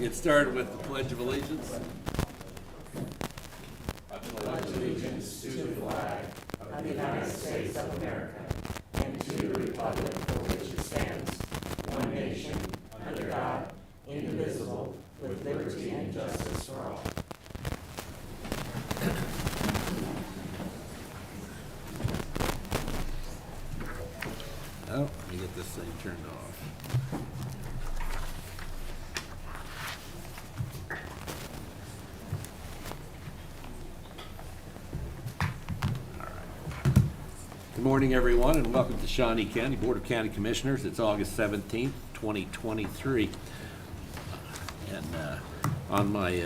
Get started with the Pledge of Allegiance. I pledge allegiance to the flag of the United States of America and to the republic for which it stands, one nation, under God, indivisible, with liberty and justice for all. Oh, let me get this thing turned off. Good morning, everyone, and welcome to Shawnee County Board of County Commissioners. It's August 17th, 2023. And on my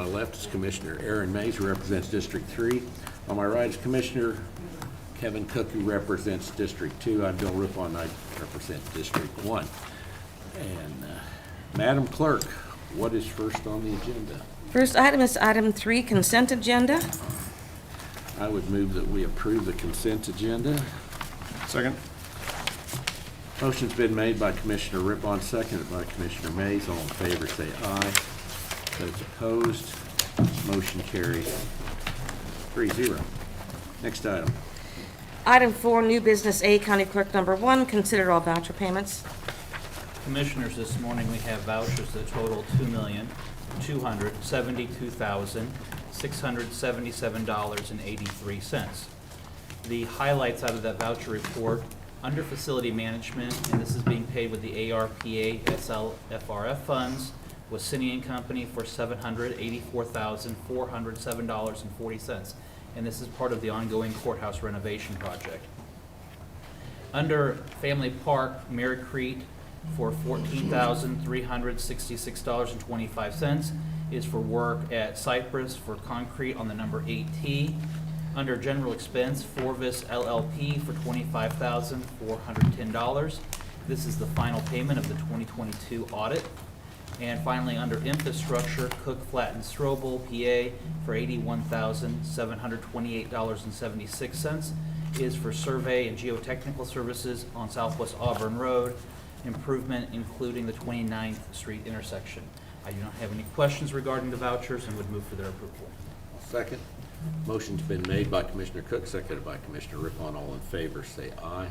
left is Commissioner Aaron Mays, who represents District 3. On my right is Commissioner Kevin Cook, who represents District 2. I'm Bill Rippon, I represent District 1. And Madam Clerk, what is first on the agenda? First item is item 3, consent agenda. I would move that we approve the consent agenda. Second. Motion's been made by Commissioner Rippon, seconded by Commissioner Mays. All in favor say aye. Those opposed, motion carries 3-0. Next item. Item 4, new business A, County Clerk number 1, consider all voucher payments. Commissioners, this morning we have vouchers that total $2,272,677.83. The highlights out of that voucher report, under facility management, and this is being paid with the ARPA SLFRF funds, was Cine and Company for $784,407.40. And this is part of the ongoing courthouse renovation project. Under Family Park, Mary Crete for $14,366.25 is for work at Cypress for concrete on the number 8T. Under General Expense, Forvis LLP for $25,410. This is the final payment of the 2022 audit. And finally, under Infrastructure, Cook, Flatten, Strobel, PA, for $81,728.76 is for survey and geotechnical services on Southwest Auburn Road, improvement including the 29th Street intersection. I do not have any questions regarding the vouchers and would move for their approval. Second. Motion's been made by Commissioner Cook, seconded by Commissioner Rippon. All in favor say aye.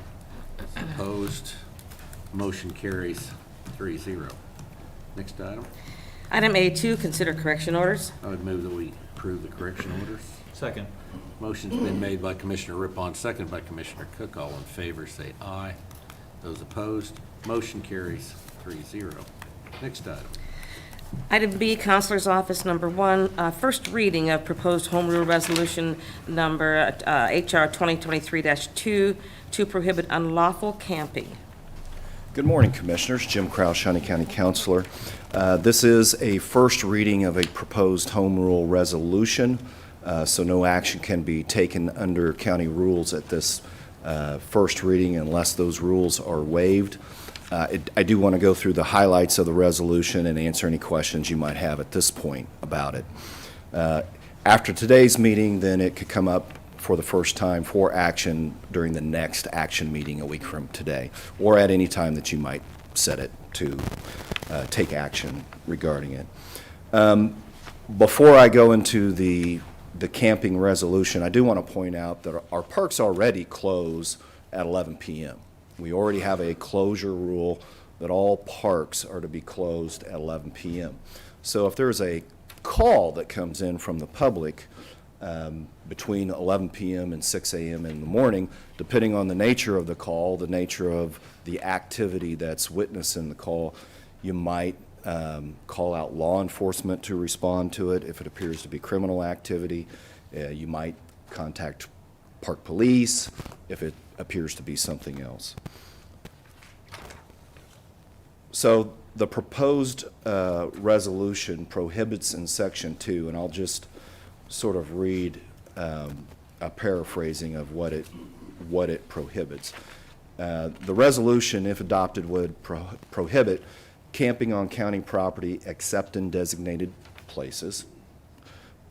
Opposed, motion carries 3-0. Next item. Item A2, consider correction orders. I would move that we approve the correction orders. Second. Motion's been made by Commissioner Rippon, seconded by Commissioner Cook. All in favor say aye. Those opposed, motion carries 3-0. Next item. Item B, Counselor's Office number 1, first reading of proposed Home Rule Resolution number HR 2023-2 to prohibit unlawful camping. Good morning, Commissioners. Jim Krause, Shawnee County Counselor. This is a first reading of a proposed home rule resolution, so no action can be taken under county rules at this first reading unless those rules are waived. I do want to go through the highlights of the resolution and answer any questions you might have at this point about it. After today's meeting, then it could come up for the first time for action during the next action meeting a week from today, or at any time that you might set it to take action regarding it. Before I go into the camping resolution, I do want to point out that our parks already close at 11 p.m. We already have a closure rule that all parks are to be closed at 11 p.m. So if there's a call that comes in from the public between 11 p.m. and 6 a.m. in the morning, depending on the nature of the call, the nature of the activity that's witnessed in the call, you might call out law enforcement to respond to it. If it appears to be criminal activity, you might contact park police if it appears to be something else. So the proposed resolution prohibits in Section 2, and I'll just sort of read a paraphrasing of what it prohibits. The resolution, if adopted, would prohibit camping on county property except in designated places,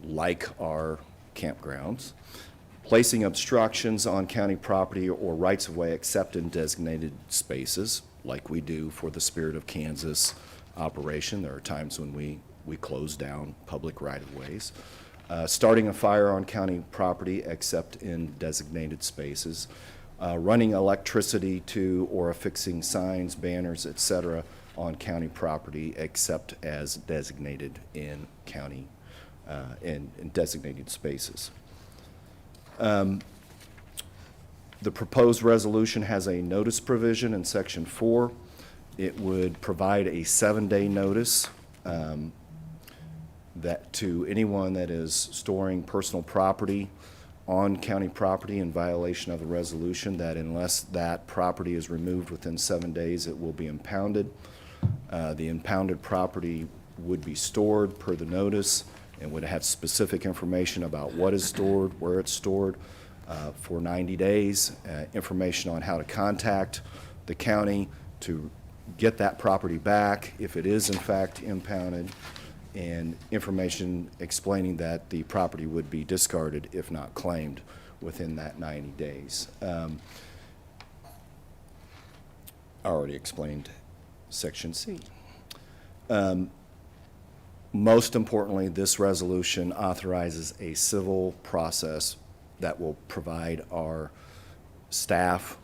like our campgrounds, placing obstructions on county property or rights-of-way except in designated spaces, like we do for the Spirit of Kansas operation. There are times when we close down public right-of-ways. Starting a fire on county property except in designated spaces. Running electricity to or affixing signs, banners, et cetera, on county property except as designated in county, in designated spaces. The proposed resolution has a notice provision in Section 4. It would provide a 7-day notice that to anyone that is storing personal property on county property in violation of the resolution, that unless that property is removed within 7 days, it will be impounded. The impounded property would be stored per the notice and would have specific information about what is stored, where it's stored for 90 days, information on how to contact the county to get that property back if it is in fact impounded, and information explaining that the property would be discarded if not claimed within that 90 days. I already explained Section C. Most importantly, this resolution authorizes a civil process that will provide our staff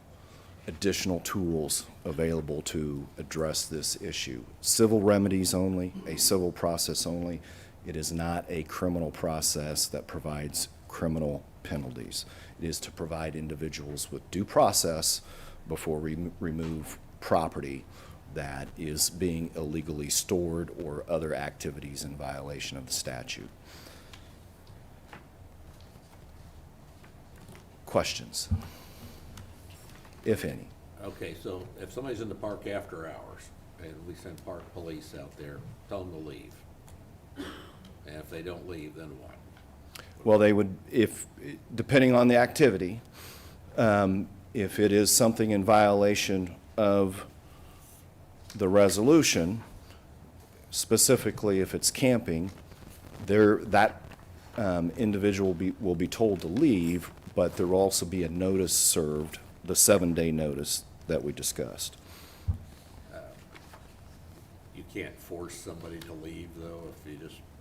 additional tools available to address this issue. Civil remedies only, a civil process only. It is not a criminal process that provides criminal penalties. It is to provide individuals with due process before we remove property that is being illegally stored or other activities in violation of the statute. Questions, if any? Okay, so if somebody's in the park after hours, and we send park police out there, tell them to leave. And if they don't leave, then what? Well, they would, if, depending on the activity, if it is something in violation of the resolution, specifically if it's camping, that individual will be told to leave, but there will also be a notice served, the 7-day notice that we discussed. You can't force somebody to leave, though,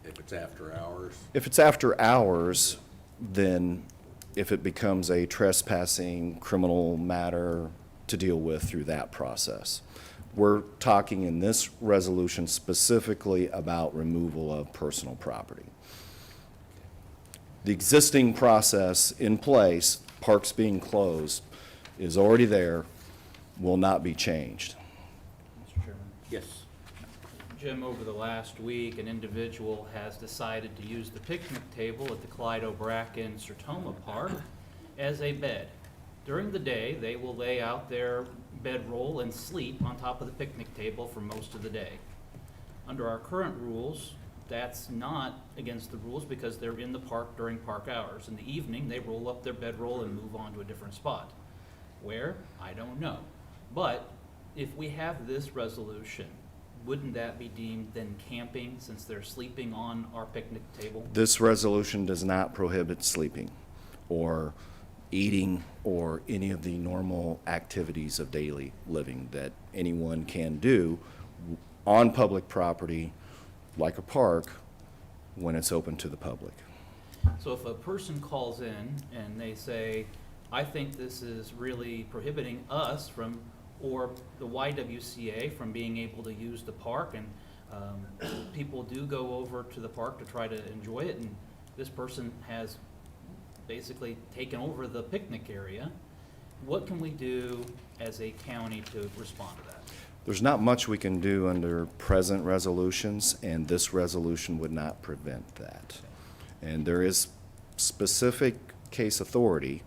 if it's after hours? If it's after hours, then if it becomes a trespassing criminal matter to deal with through that process. We're talking in this resolution specifically about removal of personal property. The existing process in place, parks being closed, is already there, will not be changed. Mr. Chairman. Yes. Jim, over the last week, an individual has decided to use the picnic table at the Clyde O'Bracken Sertoma Park as a bed. During the day, they will lay out their bedroll and sleep on top of the picnic table for most of the day. Under our current rules, that's not against the rules because they're in the park during park hours. In the evening, they roll up their bedroll and move on to a different spot. Where? I don't know. But if we have this resolution, wouldn't that be deemed then camping since they're sleeping on our picnic table? This resolution does not prohibit sleeping or eating or any of the normal activities of daily living that anyone can do on public property like a park when it's open to the public. So if a person calls in and they say, I think this is really prohibiting us from, or the YWCA from being able to use the park, and people do go over to the park to try to enjoy it, and this person has basically taken over the picnic area, what can we do as a county to respond to that? There's not much we can do under present resolutions, and this resolution would not prevent that. And there is specific case authority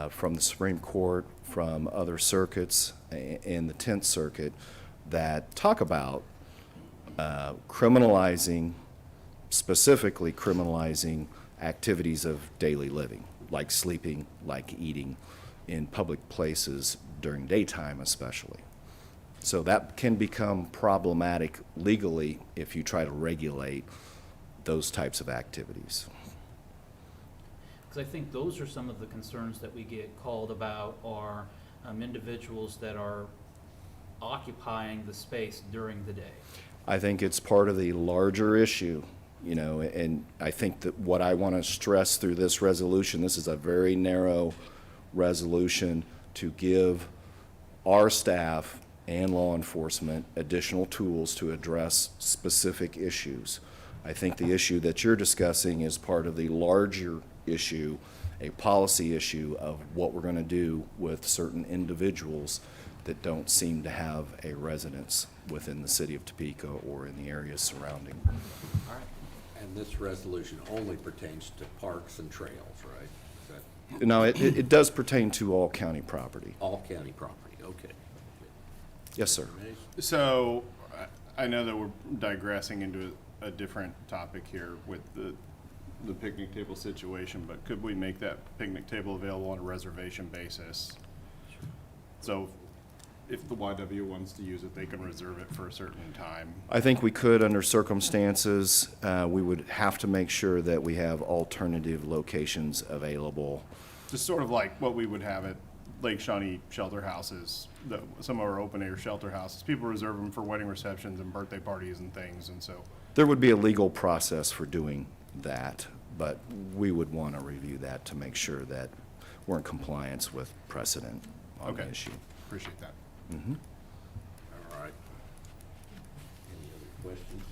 from the Supreme Court, from other circuits, and the 10th Circuit that talk about criminalizing, specifically criminalizing activities of daily living, like sleeping, like eating in public places during daytime especially. So that can become problematic legally if you try to regulate those types of activities. Because I think those are some of the concerns that we get called about are individuals that are occupying the space during the day. I think it's part of the larger issue, you know, and I think that what I want to stress through this resolution, this is a very narrow resolution to give our staff and law enforcement additional tools to address specific issues. I think the issue that you're discussing is part of the larger issue, a policy issue of what we're going to do with certain individuals that don't seem to have a residence within the city of Topeka or in the areas surrounding. All right. And this resolution only pertains to parks and trails, right? Is that Now, it does pertain to all county property. all county property? Okay. Yes, sir. So, I know that we're digressing into a different topic here with the picnic table situation, but could we make that picnic table available on a reservation basis? So, if the YW wants to use it, they can reserve it for a certain time. I think we could, under circumstances, we would have to make sure that we have alternative locations available. Just sort of like what we would have at Lake Shawnee shelter houses, some of our open air shelter houses. People reserve them for wedding receptions and birthday parties and things, and so. There would be a legal process for doing that, but we would want to review that to make sure that we're in compliance with precedent on the Okay. issue. Appreciate that. All right. Any other questions?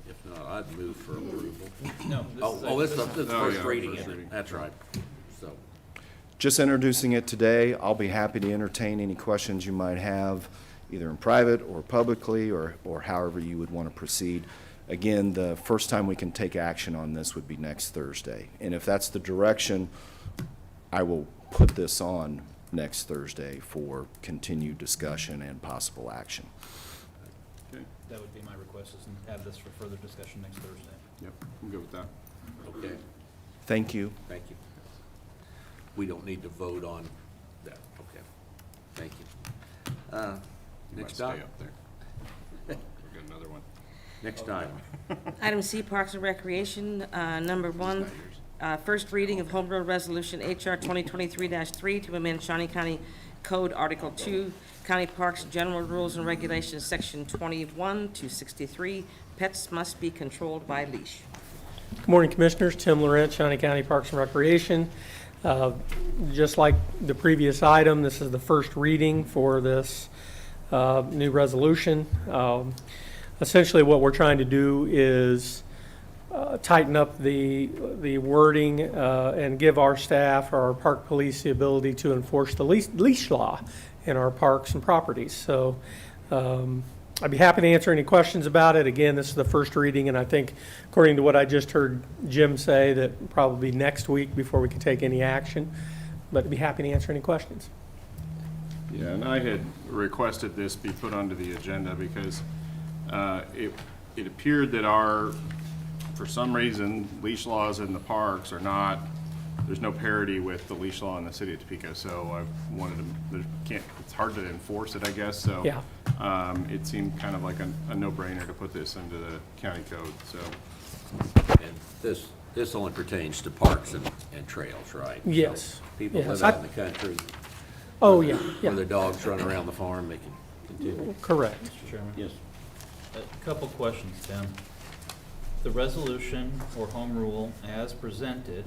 If not, I'd move for approval. No. This is Oh, first yeah, reading, first isn't it? reading. That's right. So, Just introducing it today. I'll be happy to entertain any questions you might have, either in private or publicly, or however you would want to proceed. Again, the first time we can take action on this would be next Thursday. And if that's the direction, I will put this on next Thursday for continued discussion and possible action. Okay. That would be my request, is to have this for further discussion next Thursday. Yep, I'm good with that. okay, Thank you. thank you. We don't need to vote on that, okay. Thank you. You might Next stay item. up there. We've got another one. Next item. Item C, Parks and Recreation, number one, first reading of Home Rule Resolution HR 2023-3 to amend Shawnee County Code Article 2, County Parks General Rules and Regulations, Section 21 to 63, pets must be controlled by leash. Good morning, Commissioners. Tim Laurent, Shawnee County Parks and Recreation. Just like the previous item, this is the first reading for this new resolution. Essentially, what we're trying to do is tighten up the wording and give our staff, our park police, the ability to enforce the leash law in our parks and properties. So I'd be happy to answer any questions about it. Again, this is the first reading, and I think, according to what I just heard Jim say, that probably next week before we can take any action. But I'd be happy to answer any questions. Yeah, and I had requested this be put onto the agenda because it appeared that for some reason, leash laws in the parks are not, there's no parity with the leash law in the city of Topeka, so I wanted to, it's hard to enforce it, I guess, so. Yeah. It seemed kind of like a no-brainer to put this into the county code, so. And this only pertains to parks and trails, right? Yes. So people Yes, live out in the country. Oh, yeah, Where their yeah, dogs run around the farm, they can continue. correct. Mr. Chairman? Yes. A couple questions, Tim. The resolution or home rule as presented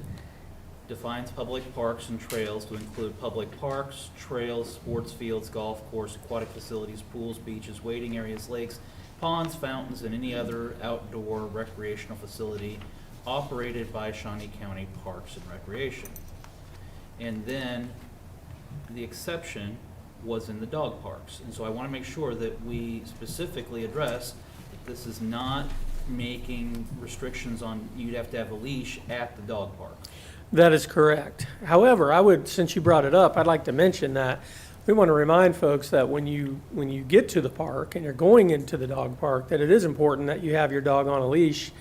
defines public parks and trails to include public parks, trails, sports fields, golf course, aquatic facilities, pools, beaches, wading areas, lakes, ponds, fountains, and any other outdoor recreational facility operated by Shawnee County Parks and Recreation. And then the exception was in the dog parks. And so I want to make sure that we specifically address that this is not making restrictions on you'd have to have a leash at the dog park. That is correct. However, I would, since you brought it up, I'd like to mention that we want to remind folks that when you get to the park and you're going into the dog park, that it is important that you have your dog on a leash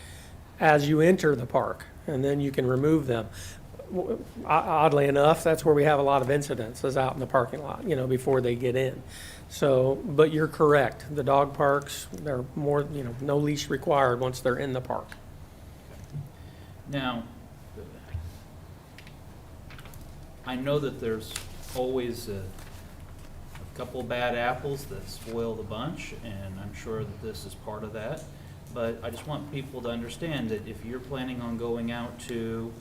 as you enter the park, and then you can remove them. Oddly enough, that's where we have a lot of incidents, is out in the parking lot, before they get in. So, but you're correct. The dog parks, they're more, no leash required once they're in the park. Now, I know that there's always a couple bad apples that spoil the bunch, and I'm sure that this is part of that. But I just want people to understand that if you're planning on going out to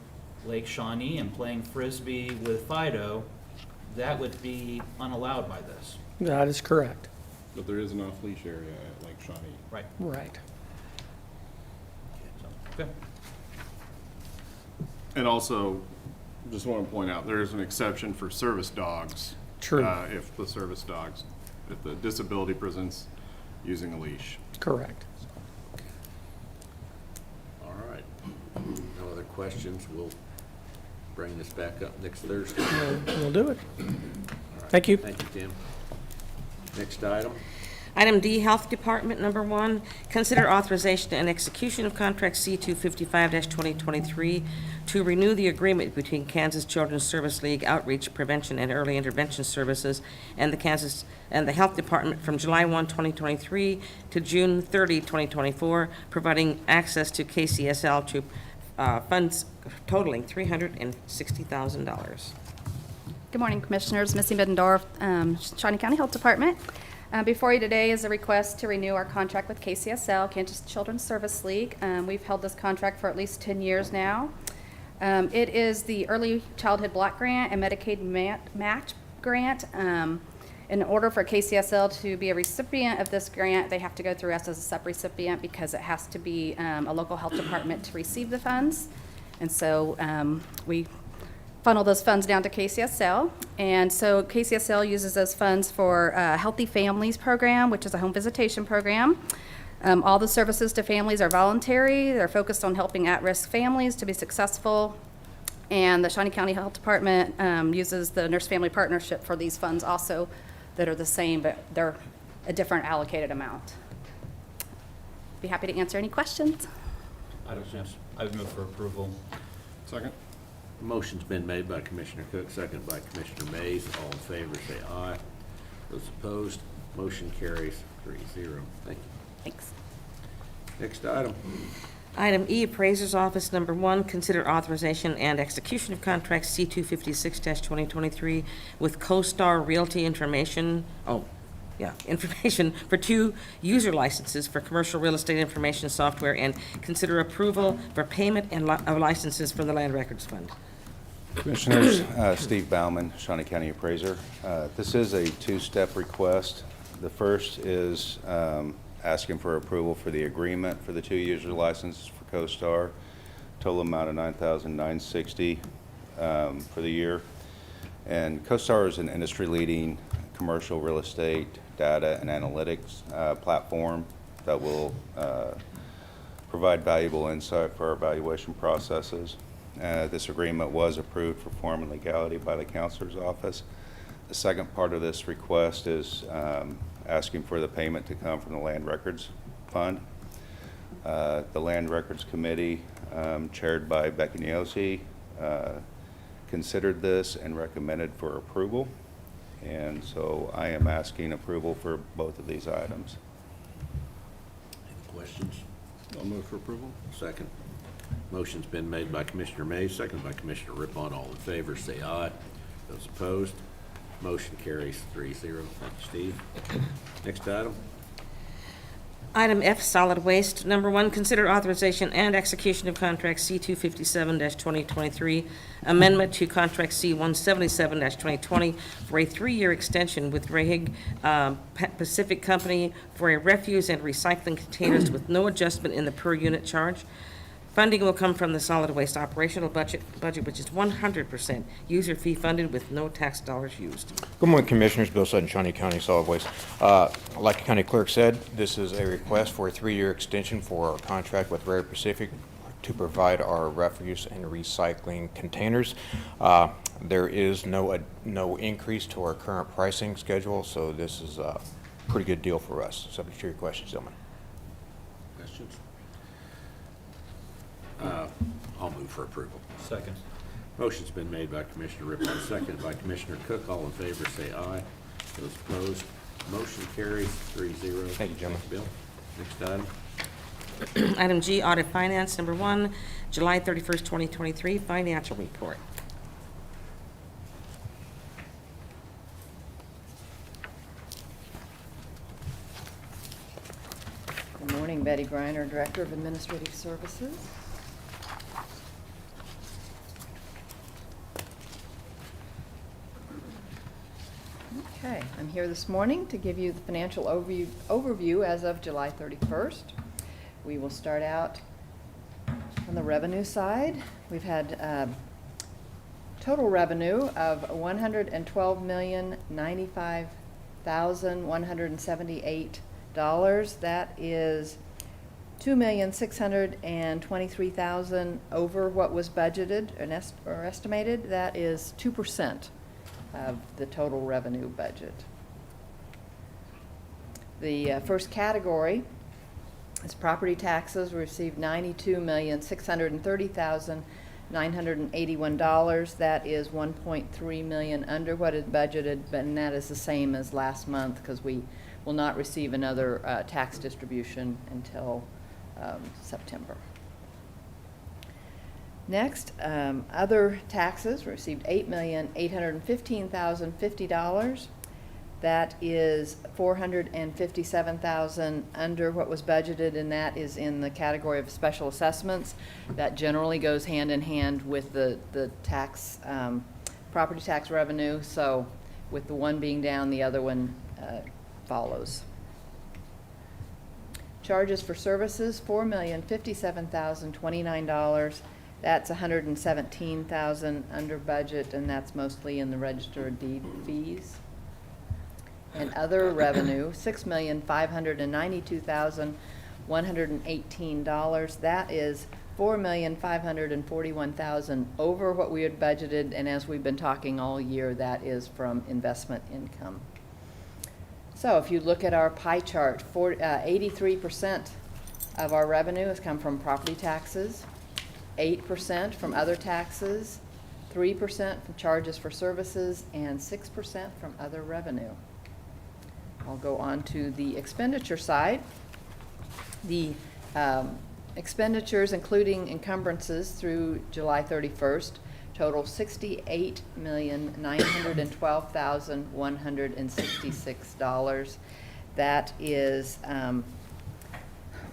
Lake Shawnee and playing Frisbee with Fido, that would be unallowed by this. That is correct. But there is an off-leash area at Lake Shawnee. Right. Right. So, okay. And also, just want to point out, there is an exception for service dogs. True. If the disability presents using a leash. Correct. All right. No other questions? We'll bring this back up next Thursday. We'll do it. Thank you. Thank you, Tim. Next item. Item D, Health Department, number 1, consider authorization and execution of contract C-255-2023 to renew the agreement between Kansas Children's Service League Outreach, Prevention, and Early Intervention Services and the Health Department from July 1, 2023 to June 30, 2024, providing access to KCSL to funds totaling $360,000. Good morning, Commissioners. Missy Middendorf, Shawnee County Health Department. Before you today is a request to renew our contract with KCSL, Kansas Children's Service League. We've held this contract for at least 10 years now. It is the Early Childhood Block Grant and Medicaid Match Grant. In order for KCSL to be a recipient of this grant, they have to go through us as a sub-recipient because it has to be a local health department to receive the funds. And so we funnel those funds down to KCSL. And so KCSL uses those funds for Healthy Families Program, which is a home visitation program. All the services to families are voluntary. They're focused on helping at-risk families to be successful. And the Shawnee County Health Department uses the Nurse Family Partnership for these funds also that are the same, but they're a different allocated amount. Be happy to answer any questions. I would move for approval. Second? Motion's been made by Commissioner Cook, seconded by Commissioner Mays. All in favor, say aye. Those opposed, motion carries 3-0. Thank you. Thanks. Next item. Item E, Appraiser's Office, number 1, consider authorization and execution of contract C-256-2023 with CoStar Realty information for 2 user licenses for commercial real estate information software, and consider approval for payment of licenses for the Land Records Fund. Commissioners, Steve Bauman, Shawnee County Appraiser. This is a 2-step request. The first is asking for approval for the agreement for the 2 user licenses for CoStar, total amount of $9,960 for the year. And CoStar is an industry-leading commercial real estate data and analytics platform that will provide valuable insight for our evaluation processes. This agreement was approved for form and legality by the Counselor's Office. The second part of this request is asking for the payment to come from the Land Records Fund. The Land Records Committee, chaired by Becky Niosi, considered this and recommended for approval. And so I am asking approval for both of these items. Any questions? I'll move for approval. Second. Motion's been made by Commissioner Mays, seconded by Commissioner Rippon. All in favor, say aye. Those opposed, motion carries 3-0. Thank you, Steve. Next item. Item F, Solid Waste, number 1, consider authorization and execution of contract C-257-2023, amendment to contract C-177-2020 for a 3-year extension with Rahig Pacific Company for a refuse and recycling containers with no adjustment in the per unit charge. Funding will come from the solid waste operational budget, which is 100% user fee funded with no tax dollars used. Good morning, Commissioners. Bill Sutton, Shawnee County Solid Waste. Like the County Clerk said, this is a request for a 3-year extension for our contract with Rare Pacific to provide our refuse and recycling containers. There is no increase to our current pricing schedule, so this is a pretty good deal for us. Subject to your questions, gentlemen. Questions? I'll move for approval. Second. Motion's been made by Commissioner Rippon, seconded by Commissioner Cook. All in favor, say aye. Those opposed, motion carries 3-0. Thank you, gentlemen. Bill. Next item. Item G, Audit Finance, number 1, July 31st, 2023, financial report. morning, Betty Griner, Director of Administrative Services. Okay, I'm here this morning to give you the financial overview as of July 31st. We will start out on the revenue side. We've had total revenue of $112,095,178. That is $2,623,000 over what was budgeted or estimated. That is 2% of the total revenue budget. The first category is property taxes. We received $92,630,981. That is $1.3 million under what is budgeted, and that is the same as last month because we will not receive another tax distribution until September. Next, other taxes, we received $8,815,050. That is $457,000 under what was budgeted, and that is in the category of special assessments. That generally goes hand in hand with the tax, property tax revenue. So with the one being down, the other one follows. Charges for services, $4,057,029. That's $117,000 under budget, and that's mostly in the register of deed fees. And other revenue, $6,592,118. That is $4,541,000 over what we had budgeted, and as we've been talking all year, that is from investment income. So if you look at our pie chart, 83% of our revenue has come from property taxes, 8% from other taxes, 3% from charges for services, and 6% from other revenue. I'll go on to the expenditure side. The expenditures, including encumbrances through July 31st, total $68,912,166. That is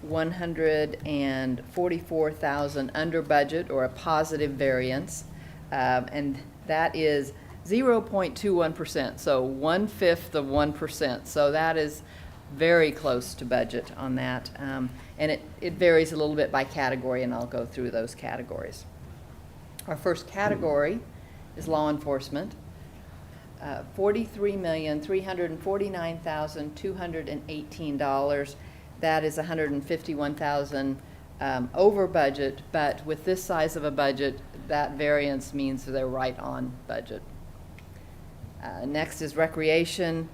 $144,000 under budget, or a positive variance, and that is 0.21%, so 1/5 of 1%. So that is very close to budget on that, and it varies a little bit by category, and I'll go through those categories. Our first category is law enforcement. $43,349,218. That is $151,000 over budget, but with this size of a budget, that variance means they're right on budget. Next is recreation,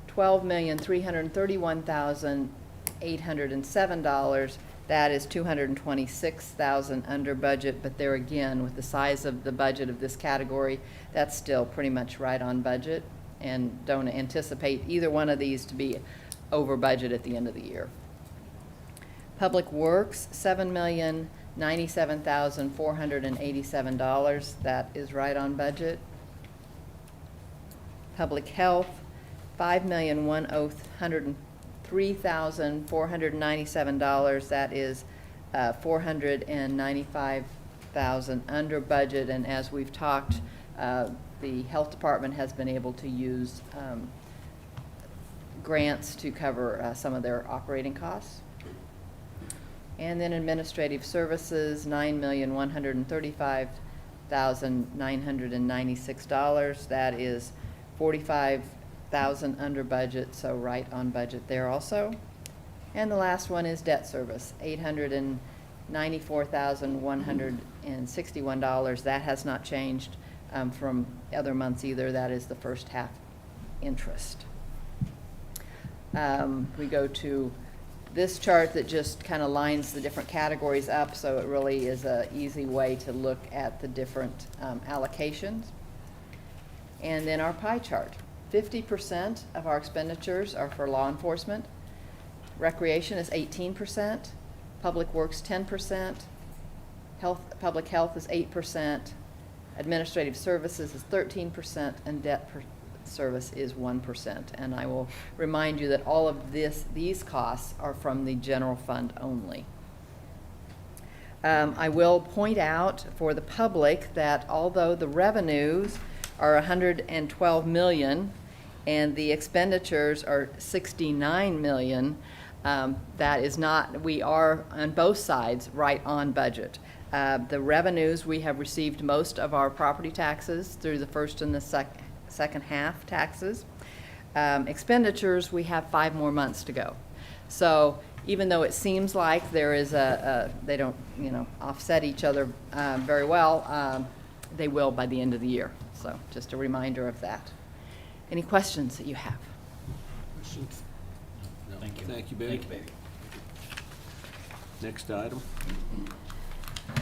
$12,331,807. That is $226,000 under budget, but there again, with the size of the budget of this category, that's still pretty much right on budget, and don't anticipate either one of these to be over budget at the end of the year. Public Works, $7,097,487. That is right on budget. Public Health, $5,103,497. That is $495,000 under budget, and as we've talked, the Health Department has been able to use grants to cover some of their operating costs. And then Administrative Services, $9,135,996. That is $45,000 under budget, so right on budget there also. And the last one is debt service, $894,161. That has not changed from other months either. That is the first half interest. We go to this chart that just kind of lines the different categories up, so it really is an easy way to look at the different allocations. And then our pie chart. 50% of our expenditures are for law enforcement. Recreation is 18%. Public Works 10%. Public Health is 8%. Administrative Services is 13%, and debt service is 1%. And I will remind you that all of these costs are from the general fund only. I will point out for the public that although the revenues are 112 million and the expenditures are 69 million, that is not, we are on both sides right on budget. The revenues, we have received most of our property taxes through the first and the second half taxes. Expenditures, we have 5 more months to go. So even though it seems like there is they don't, offset each other very well, they will by the end of the year. So just a reminder of that. Any questions that you have? Questions? No. Thank you. Thank you, Betty. Thank you, Betty. Next item.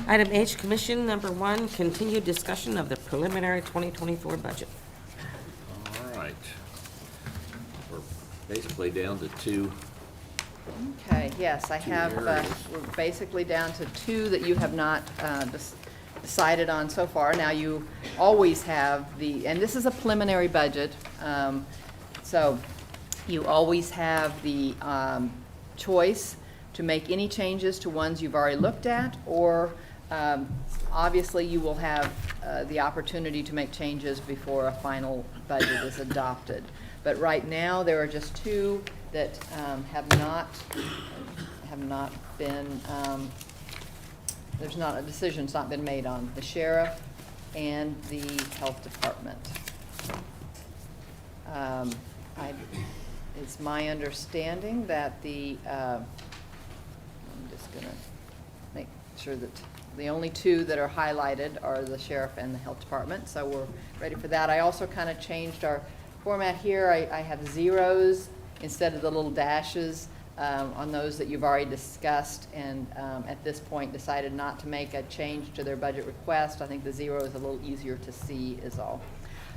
Item H, Commission number 1, continued discussion of the preliminary 2024 budget. All right. We're basically down to 2. Okay, yes, I Two have, areas. we're basically down to 2 that you have not decided on so far. Now, you always have and this is a preliminary budget, so you always have the choice to make any changes to ones you've already looked at, or obviously you will have the opportunity to make changes before a final budget is adopted. But right now, there are just 2 that have not been, a decision's not been made on, the sheriff and the health department. It's my understanding that I'm just gonna make sure that the only 2 that are highlighted are the sheriff and the health department, so we're ready for that. I also kind of changed our format here. I have zeros instead of the little dashes on those that you've already discussed, and at this point decided not to make a change to their budget request. I think the 0 is a little easier to see is all.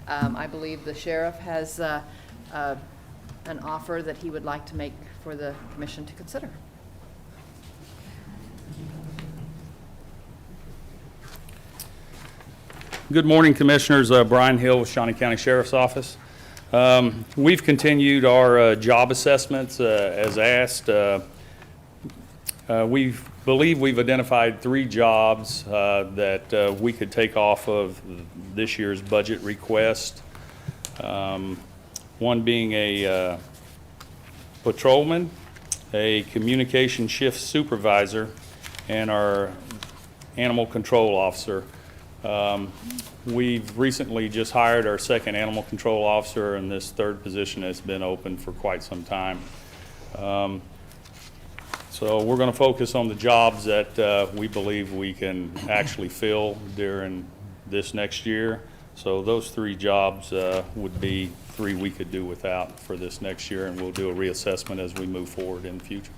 I believe the sheriff has an offer that he would like to make for the commission to consider. Good morning, Commissioners. Brian Hill with Shawnee County Sheriff's Office. We've continued our job assessments as asked. We believe we've identified 3 jobs that we could take off of this year's budget request. One being a patrolman, a communication shift supervisor, and our animal control officer. We've recently just hired our 2nd animal control officer, and this 3rd position has been open for quite some time. So we're going to focus on the jobs that we believe we can actually fill during this next year. So those 3 jobs would be 3 we could do without for this next year, and we'll do a reassessment as we move forward in the future.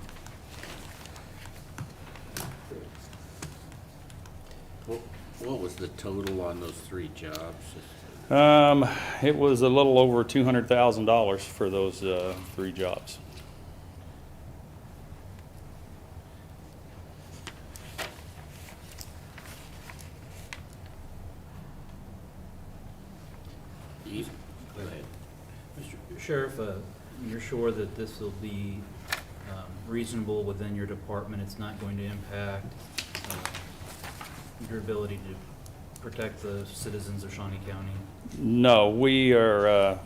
What was the total on those 3 jobs? It was a little over $200,000 for those 3 jobs. Eve? Go ahead. Mr. Sheriff, you're sure that this will be reasonable within your department? It's not going to impact your ability to protect the citizens of Shawnee County? No, we are,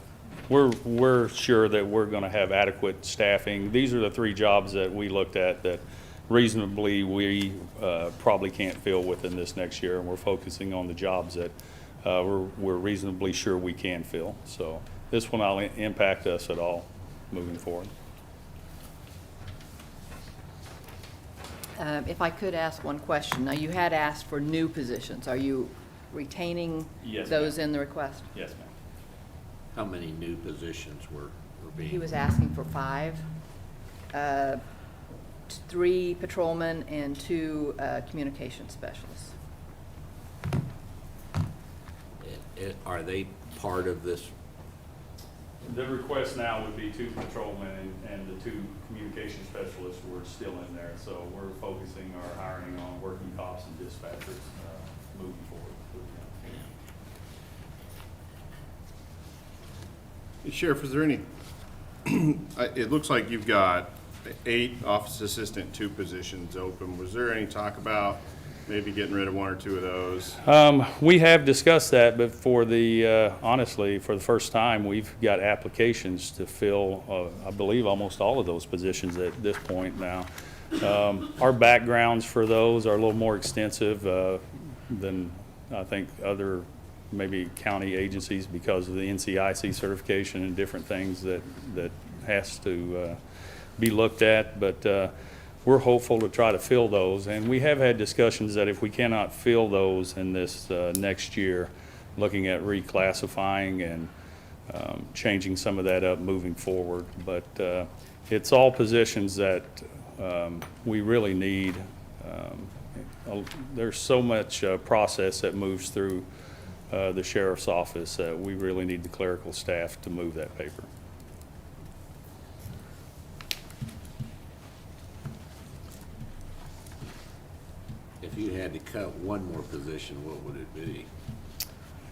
we're sure that we're going to have adequate staffing. These are the 3 jobs that we looked at that reasonably we probably can't fill within this next year, and we're focusing on the jobs that we're reasonably sure we can fill. So this will not impact us at all moving forward. If I could ask one question. Now, you had asked for new positions. Are you retaining Yes, those in the request? Yes, ma'am. How many new positions were being? He was asking for 5, 3 patrolmen and 2 communication specialists. Are they part of this? The request now would be 2 patrolmen and the 2 communication specialists were still in there. So we're focusing our hiring on working cops and dispatchers moving forward. Sheriff, is there any, it looks like you've got 8 office assistant 2 positions open. Was there any talk about maybe getting rid of 1 or 2 of those? We have discussed that, but for the, honestly, for the first time, we've got applications to fill, I believe, almost all of those positions at this point now. Our backgrounds for those are a little more extensive than I think other maybe county agencies because of the NCIC certification and different things that has to be looked at. But we're hopeful to try to fill those, and we have had discussions that if we cannot fill those in this next year, looking at reclassifying and changing some of that up moving forward. But it's all positions that we really need. There's so much process that moves through the sheriff's office that we really need the clerical staff to move that paper. If you had to cut one more position, what would it be?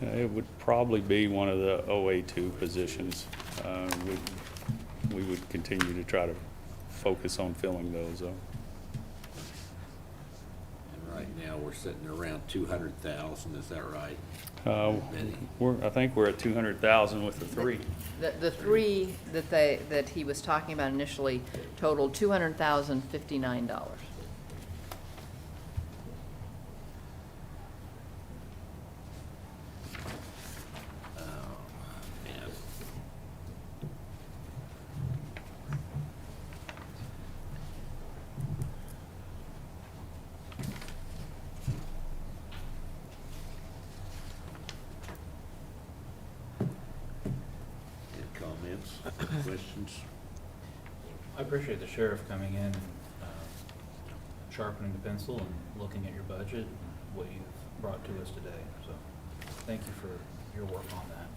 It would probably be one of the OA2 positions. We would continue to try to focus on filling those up. And right now, we're sitting around 200,000, is that right? I think we're at 200,000 with the 3. The 3 that he was talking about initially totaled $200,059. Man. Any comments, questions? I appreciate the sheriff coming in and sharpening the pencil and looking at your budget and what you've brought to us today. So thank you for your work on that.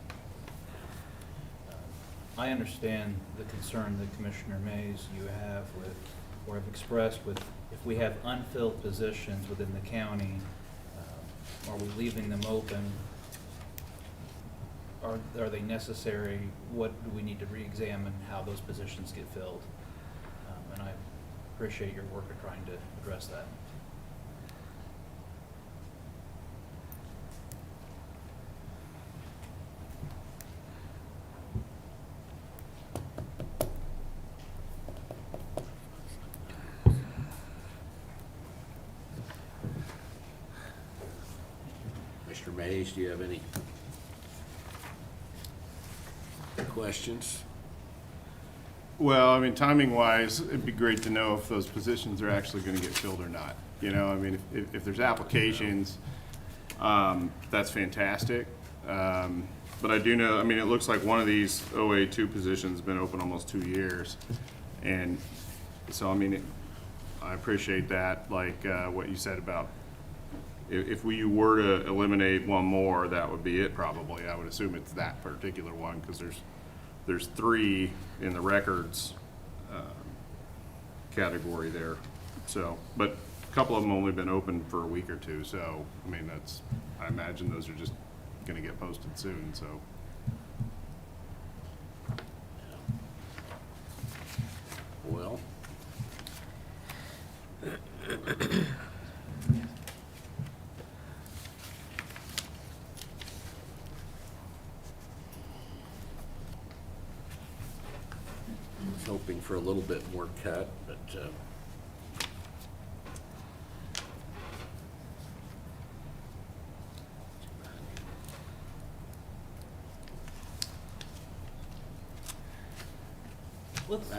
I understand the concern that Commissioner Mays, you have with, or have expressed with, if we have unfilled positions within the county, are we leaving them open? Are they necessary? What do we need to re-examine how those positions get filled? And I appreciate your work in trying to address that. Mr. Mays, do you have any questions? Well, I mean, timing-wise, it'd be great to know if those positions are actually going to get filled or not. You know, I mean, if there's applications, that's fantastic. But I do know, I mean, it looks like one of these OA2 positions has been open almost 2 years. And so, I mean, I appreciate that, like what you said about if we were to eliminate one more, that would be it probably. I would assume it's that particular one because there's 3 in the records category there. So, but a couple of them only been open for a week or 2. So, I mean, I imagine those are just going to get posted soon. So, Well, I was hoping for a little bit more cut, but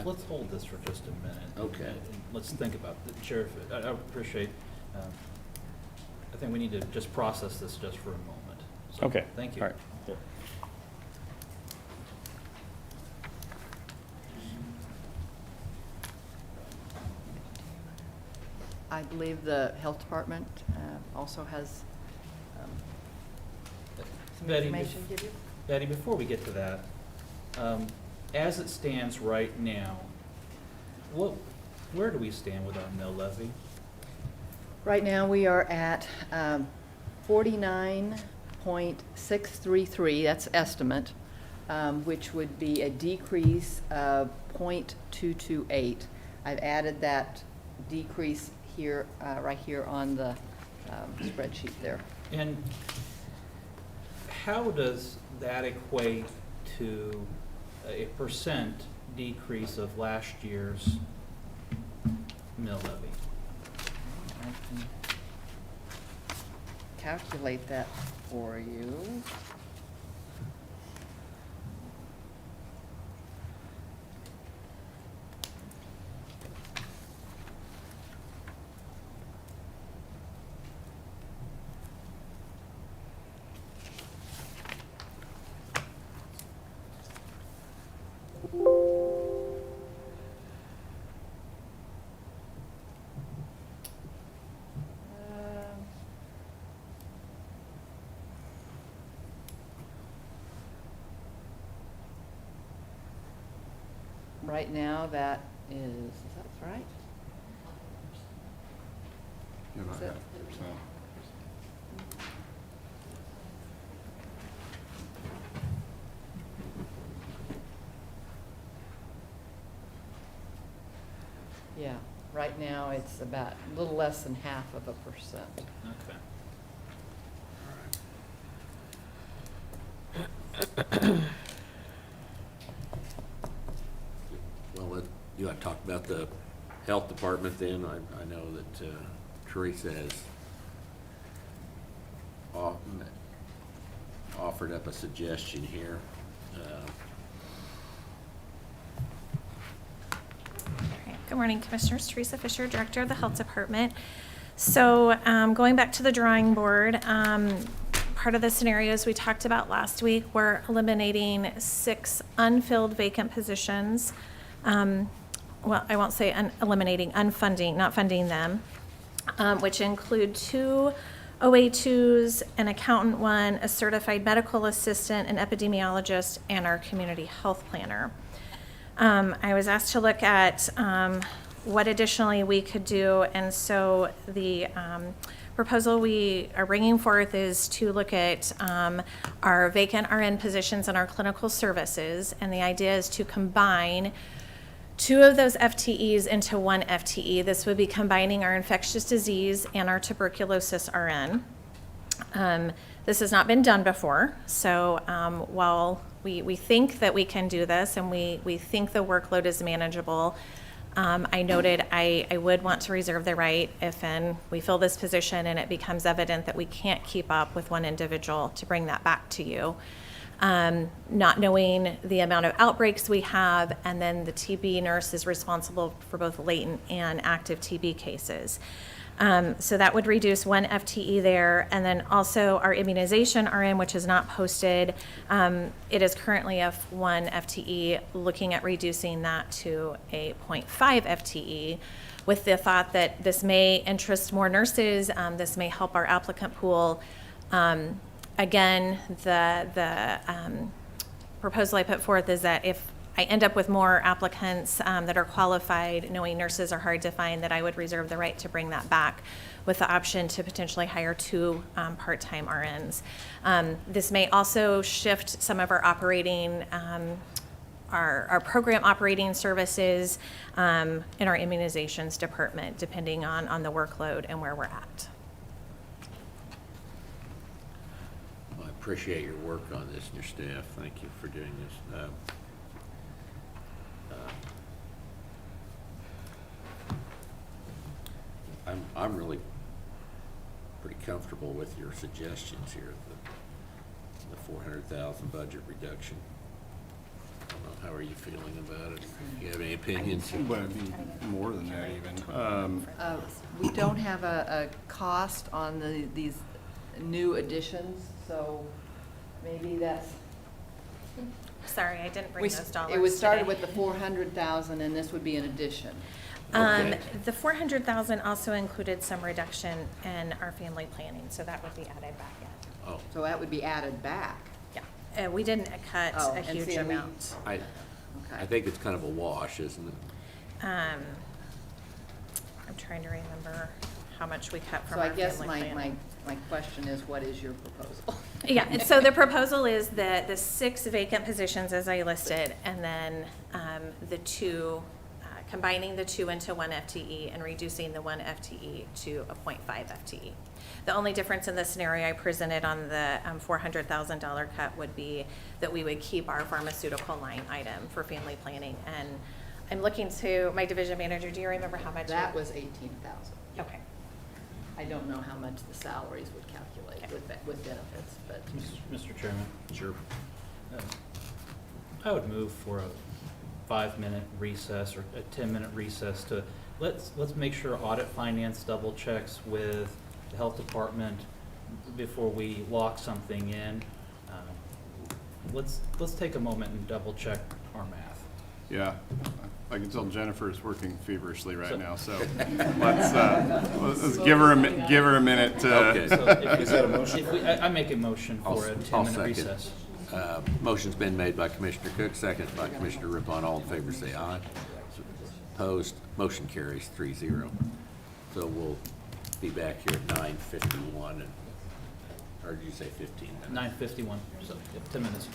Let's hold this for just a minute. Okay. And let's think about the sheriff. I appreciate, I think we need to just process this just for a moment. So, Okay. Thank you. All right. I believe the health department also has some Betty, information to give you. Betty, before we get to that, as it stands right now, where do we stand with our mill levy? Right now, we are at 49.633, that's estimate, which would be a decrease of .228. I've added that decrease here, right here on the spreadsheet there. And how does that equate to a percent decrease of last year's mill levy? I can calculate that for you. Right now, that is that right? Is it- Yeah, right now, it's about a little less than 0.5%. Okay. Well, you want to talk about the health department then? I know that Teresa has offered up a suggestion here. Good morning, Commissioners. Teresa Fisher, Director of the Health Department. So going back to the drawing board, part of the scenarios we talked about last week were eliminating 6 unfilled vacant positions. Well, I won't say eliminating, unfunding, not funding them, which include 2 OA2s, an accountant 1, a certified medical assistant, an epidemiologist, and our community health planner. I was asked to look at what additionally we could do, and so the proposal we are bringing forth is to look at our vacant RN positions and our clinical services, and the idea is to combine 2 of those FTEs into 1 FTE. This would be combining our infectious disease and our tuberculosis RN. This has not been done before, so while we think that we can do this and we think the workload is manageable, I noted I would want to reserve the right if we fill this position and it becomes evident that we can't keep up with 1 individual to bring that back to you. Not knowing the amount of outbreaks we have, and then the TB nurse is responsible for both latent and active TB cases. So that would reduce 1 FTE there, and then also our immunization RN, which is not posted, it is currently 1 FTE, looking at reducing that to a 0.5 FTE, with the thought that this may interest more nurses, this may help our applicant pool. Again, the proposal I put forth is that if I end up with more applicants that are qualified, knowing nurses are hard to find, that I would reserve the right to bring that back with the option to potentially hire 2 part-time RNs. This may also shift some of our operating, our program operating services in our immunizations department, depending on the workload and where we're at. I appreciate your work on this and your staff. Thank you for doing this. I'm really pretty comfortable with your suggestions here, the 400,000 budget reduction. I don't know, how are you feeling about it? Do you have any opinions? But it'd be more than that even. We don't have a cost on these new additions, so maybe that's. Sorry, I didn't bring those dollars. It was started today. with the 400,000, and this would be an addition. Okay. The 400,000 also included some reduction in our family planning, so that would be added back in. Oh, So that would be added back. Yeah, we didn't cut Oh, a and huge see, and we- amount. I Okay. think it's kind of a wash, isn't it? I'm trying to remember how much we cut from So I our guess family planning. my My question is, what is your proposal? Yeah, and so the proposal is that the 6 vacant positions as I listed, and then the 2, combining the 2 into 1 FTE and reducing the 1 FTE to a .5 FTE. The only difference in the scenario I presented on the $400,000 cut would be that we would keep our pharmaceutical line item for family planning. And I'm looking to my division manager. Do you remember how much? That was 18,000. Okay. I don't know how much the salaries would calculate with benefits, but. Mr. Chairman, Sure. I would move for a 5-minute recess or a 10-minute recess to, let's make sure audit finance double checks with the health department before we lock something in. Let's take a moment and double check our math. Yeah, I can tell Jennifer's working feverishly right So- now, so let's give her a minute to. Okay. So if- Is that a motion? I make a motion for a I'll 10-minute second. recess. Motion's been made by Commissioner Cook, seconded by Commissioner Rippon. All in favor, say aye. Opposed, motion carries 3-0. So we'll be back here at 9:51, or did you say 15 minutes? 9:51, so 10 minutes.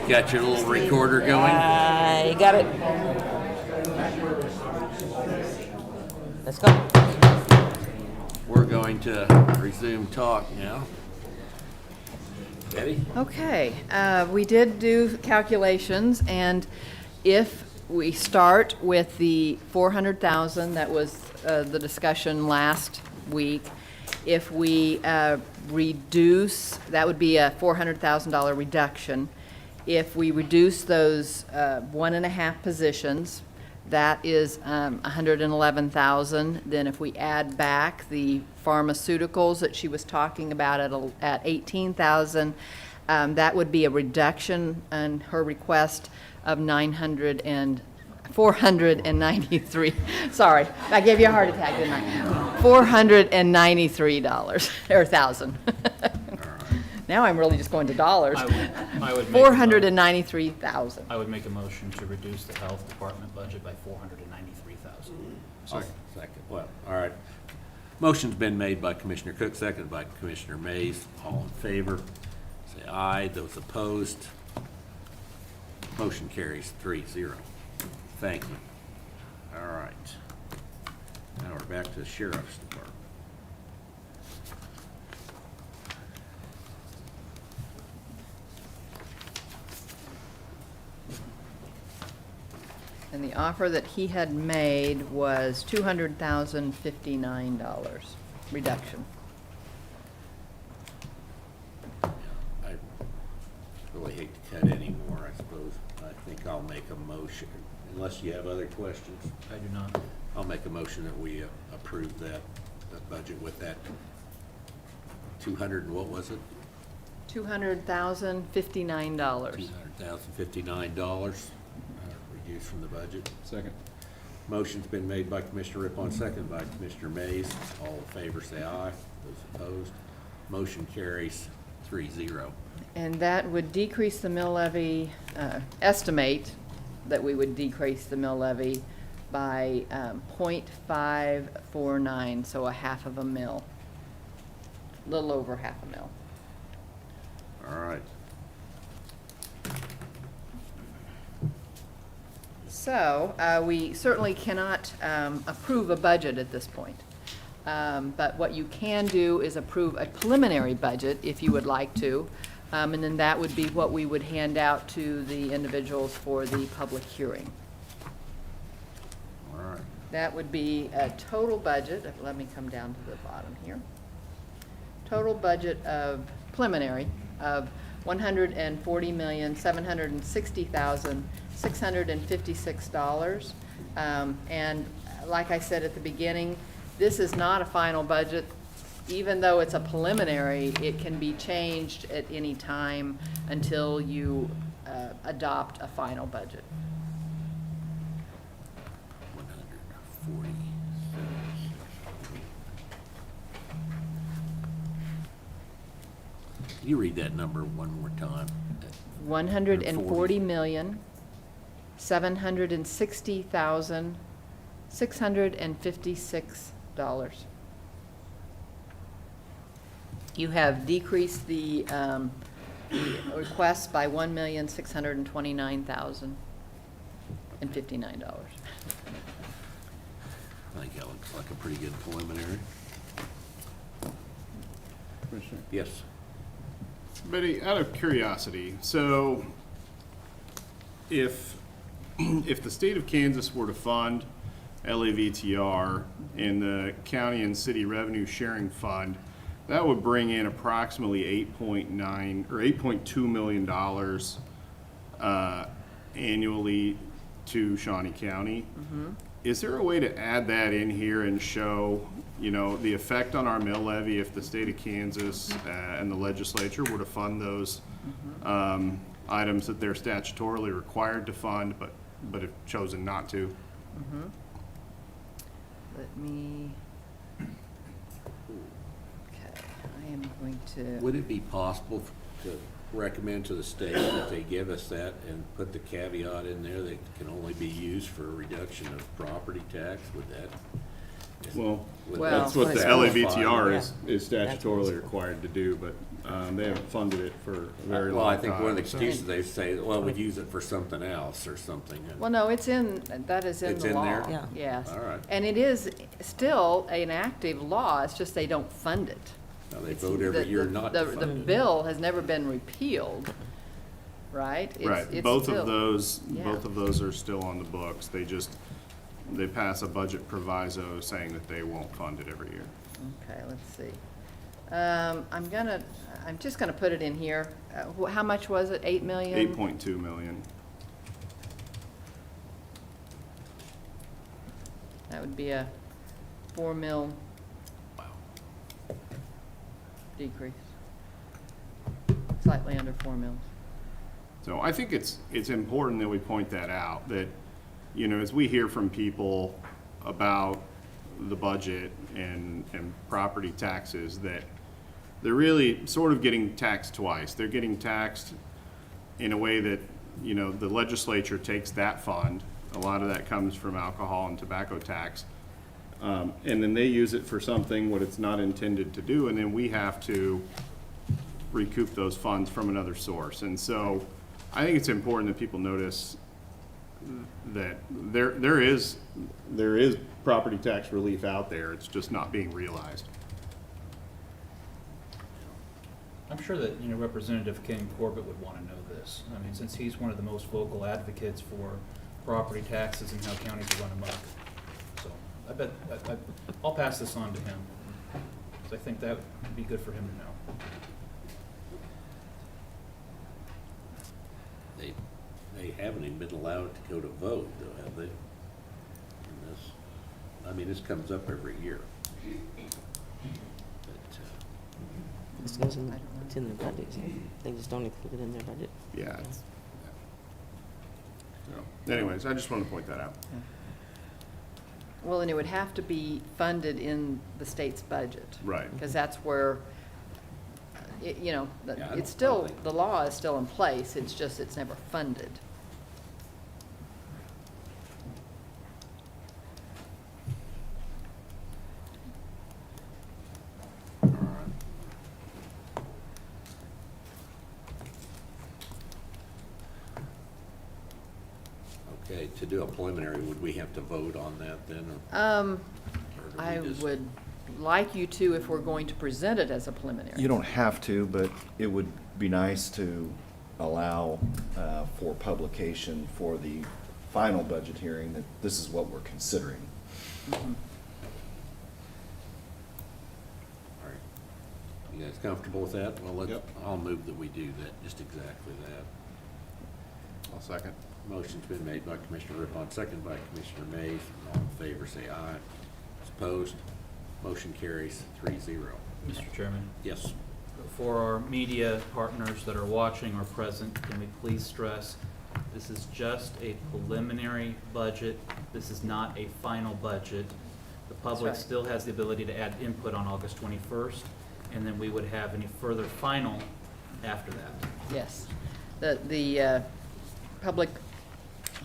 got your little recorder going? I got it. Let's go. We're going to resume talk now. Betty? Okay, we did do calculations, and if we start with the 400,000 that was the discussion last week, if we reduce, that would be a $400,000 reduction. If we reduce those 1.5 positions, that is 111,000. Then if we add back the pharmaceuticals that she was talking about at 18,000, that would be a reduction in her request of 493. Sorry, I gave you a heart attack, didn't I? $493 or thousand. Now I'm really just going to dollars. I would make a 493,000. I would make a motion to reduce the health department budget by 493,000. Second. Well, all right. Motion's been made by Commissioner Cook, seconded by Commissioner Mays. All in favor, say aye. Those opposed, motion carries 3-0. Thank you. All right. Now we're back to the Sheriff's Department. And the offer that he had made was $200,059 reduction. I really hate to cut any more, I suppose. I think I'll make a motion, unless you have other questions. I do not. I'll make a motion that we approve that budget with that 200, and what was it? $200,059. $200,059 reduced from the budget. Second. Motion's been made by Commissioner Rippon, seconded by Commissioner Mays. All in favor, say aye. Those opposed, motion carries 3-0. And that would decrease the mill levy, estimate that we would decrease the mill levy by .549, so a half of a mil. A little over half a mil. All right. So, we certainly cannot approve a budget at this point. But what you can do is approve a preliminary budget if you would like to. And then that would be what we would hand out to the individuals for the public hearing. All right. That would be a total budget, let me come down to the bottom here. Total budget of preliminary of $140,760,656. And like I said at the beginning, this is not a final budget. Even though it's a preliminary, it can be changed at any time until you adopt a final budget. 140. You read that number one more time. 140,760,656. You have decreased the request by $1,629,059. I think that looks like a pretty good preliminary. Commissioner. Yes. Betty, out of curiosity, so if the state of Kansas were to fund LAVTR in the county and city revenue sharing fund, that would bring in approximately $8.2 million annually to Shawnee County. Mm-hmm. Is there a way to add that in here and show, the effect on our mill levy if the state of Kansas and the legislature were to fund those items that they're statutorily required to fund, but have chosen not to? Mm-hmm. Let me, okay, I am going to. Would it be possible to recommend to the state that they give us that and put the caveat in there that it can only be used for a reduction of property tax? Would that? Well, would Well, that's what the qualify? LAVTR Yeah. is statutorily required to do, but They haven't funded it for a very long time. Well, I think one of the so- excuses they say, well, we'd use it for something else or something. Well, no, that is in It's the in law. there? Yeah. Yes. All right. And it is still an active law, it's just they don't fund it. Now, they It's- vote every the- year the- not the- to The fund it. bill has never been repealed, right? Right, It's both still- of those, yeah. both of those are still on the books. They pass a budget proviso saying that they won't fund it every year. Okay, let's see. I'm just gonna put it in here. How much was it? 8 million? 8.2 million. That would be a 4 mil decrease. Slightly under 4 mils. So I think it's important that we point that out, that, you know, as we hear from people about the budget and property taxes, that they're really sort of getting taxed twice. They're getting taxed in a way that, you know, the legislature takes that fund. A lot of that comes from alcohol and tobacco tax. And then they use it for something what it's not intended to do, and then we have to recoup those funds from another source. And so I think it's important that people notice that there is property tax relief out there. It's just not being realized. I'm sure that, you know, Representative Ken Corbett would want to know this. I mean, since he's one of the most vocal advocates for property taxes and how counties are run amok. So I bet, I'll pass this on to him. So I think that would be good for him to know. They haven't even been allowed to go to vote, though, have they? In this, I mean, this comes up every year. But, This goes in, it's in their budget, so they just don't include it in their budget. Yeah. So, anyways, I just wanted to point that out. Well, and it would have to be funded in the state's budget. Right. Because that's where, you know, Yeah, I it's don't still, think- the law is still in place, it's just, it's never funded. all right. Okay, to do a preliminary, would we have to vote on that then? Or do we I just- would like you to if we're going to present it as a preliminary. You don't have to, but it would be nice to allow for publication for the final budget hearing that this is what we're considering. All right. You guys comfortable with that? Well, Yep. I'll move that we do that, just exactly that. I'll second. Motion's been made by Commissioner Rippon, second by Commissioner Mays. All in favor, say aye. Opposed? Motion carries 3-0. Mr. Chairman, Yes. for our media partners that are watching or present, can we please stress, this is just a preliminary budget. This is not a final budget. The public right. still has the ability to add input on August 21st, and then we would have any further final after that. Yes. The public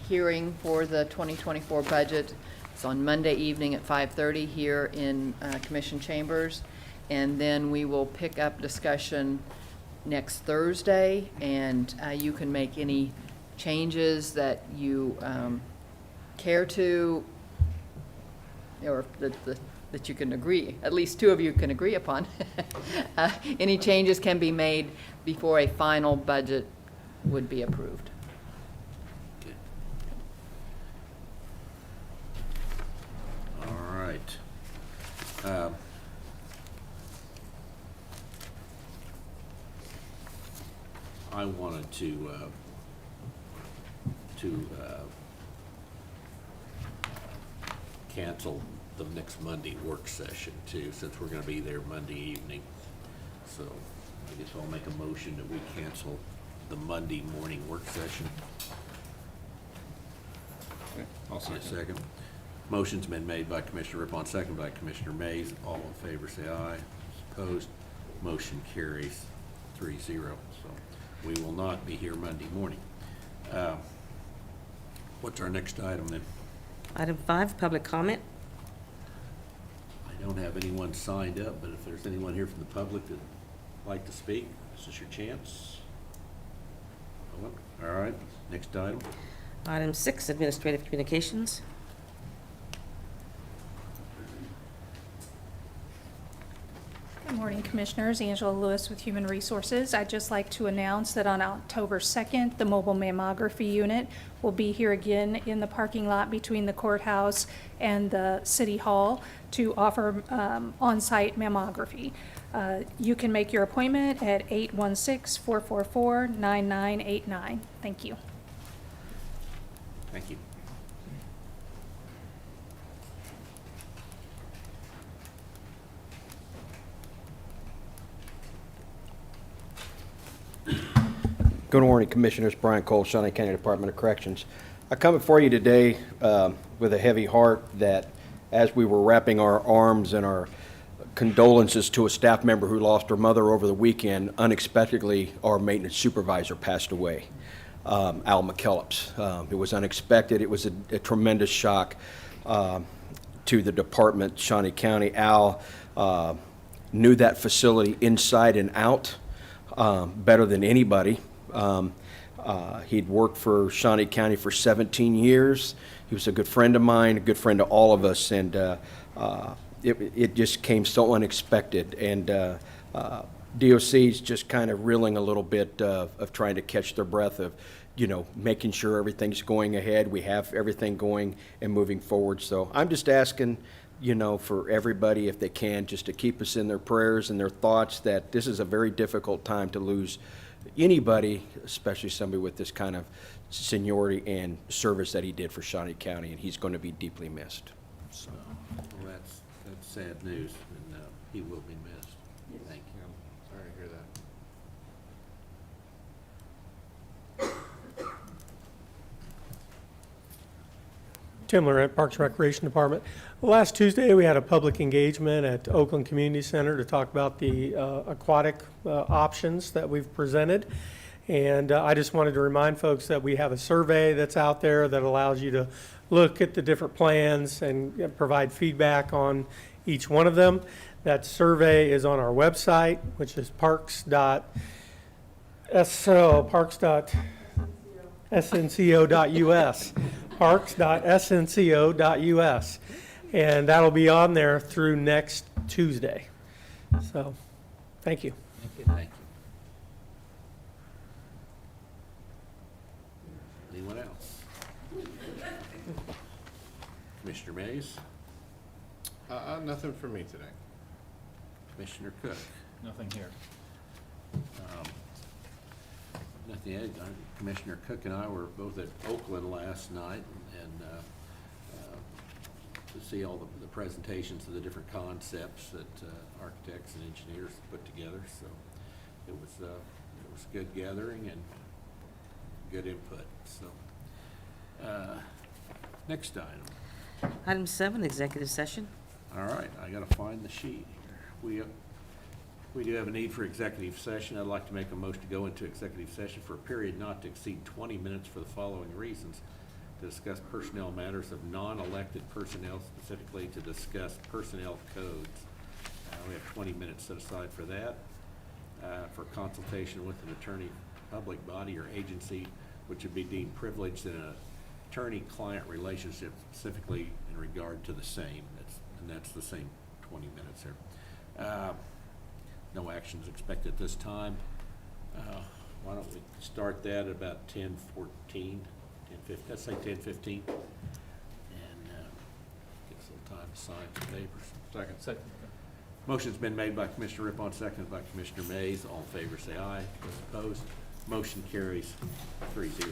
hearing for the 2024 budget is on Monday evening at 5:30 here in Commission Chambers. And then we will pick up discussion next Thursday, and you can make any changes that you care to, or that you can agree, at least two of you can agree upon. Any changes can be made before a final budget would be approved. Okay. All right. I wanted to cancel the next Monday work session too, since we're gonna be there Monday evening. So I guess I'll make a motion that we cancel the Monday morning work session. Okay, I'll See a second. second. Motion's been made by Commissioner Rippon, second by Commissioner Mays. All in favor, say aye. Opposed? Motion carries 3-0. So we will not be here Monday morning. What's our next item then? Item 5, public comment. I don't have anyone signed up, but if there's anyone here from the public that like to speak? This is your chance. No one? All right, next item. Item 6, administrative communications. Good morning, Commissioners. Angela Lewis with Human Resources. I'd just like to announce that on October 2nd, the mobile mammography unit will be here again in the parking lot between the courthouse and the City Hall to offer on-site mammography. You can make your appointment at 816-444-9989. Thank you. Thank you. Good morning, Commissioners. Brian Cole, Shawnee County Department of Corrections. I come before you today with a heavy heart that as we were wrapping our arms and our condolences to a staff member who lost her mother over the weekend, unexpectedly, our maintenance supervisor passed away, Al McKellips. It was unexpected. It was a tremendous shock to the department, Shawnee County. Al knew that facility inside and out better than anybody. He'd worked for Shawnee County for 17 years. He was a good friend of mine, a good friend to all of us, and it just came so unexpected. And DOC's just kind of reeling a little bit of trying to catch their breath of, making sure everything's going ahead. We have everything going and moving forward. So I'm just asking, for everybody, if they can, just to keep us in their prayers and their thoughts, that this is a very difficult time to lose anybody, especially somebody with this kind of seniority and service that he did for Shawnee County, and he's going to be deeply missed. So. Well, that's sad news, and he will be missed. Thank you. Sorry to hear that. Tim Laurent, Parks and Recreation Department. Last Tuesday, we had a public engagement at Oakland Community Center to talk about the aquatic options that we've presented. And I just wanted to remind folks that we have a survey that's out there that allows you to look at the different plans and provide feedback on each one of them. That survey is on our website, which is parks.snco.us. parks.snco.us. And that'll be on there through next Tuesday. So, thank you. Thank you. Anyone else? Commissioner Mays? Nothing for me today. Commissioner Cook? Nothing here. Nothing. Commissioner Cook and I were both at Oakland last night and to see all the presentations of the different concepts that architects and engineers put together. So it was a good gathering and good input. So next item. Item 7, executive session. All right, I got to find the sheet here. We do have a need for executive session. I'd like to make a motion to go into executive session for a period not to exceed 20 minutes for the following reasons: to discuss personnel matters of non-elected personnel, specifically to discuss personnel codes. We have 20 minutes set aside for that. For consultation with an attorney, public body, or agency which would be deemed privileged in an attorney-client relationship, specifically in regard to the same. That's the same 20 minutes here. No actions expected at this time. Why don't we start that at about 10:14, 10:15, let's say 10:15. And give us a little time to sign some papers. Second. Motion's been made by Commissioner Rippon, seconded by Commissioner Mays. All in favor say aye. Those opposed, motion carries 3-0.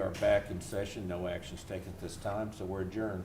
are back in session. No actions taken at this time, so we're adjourned.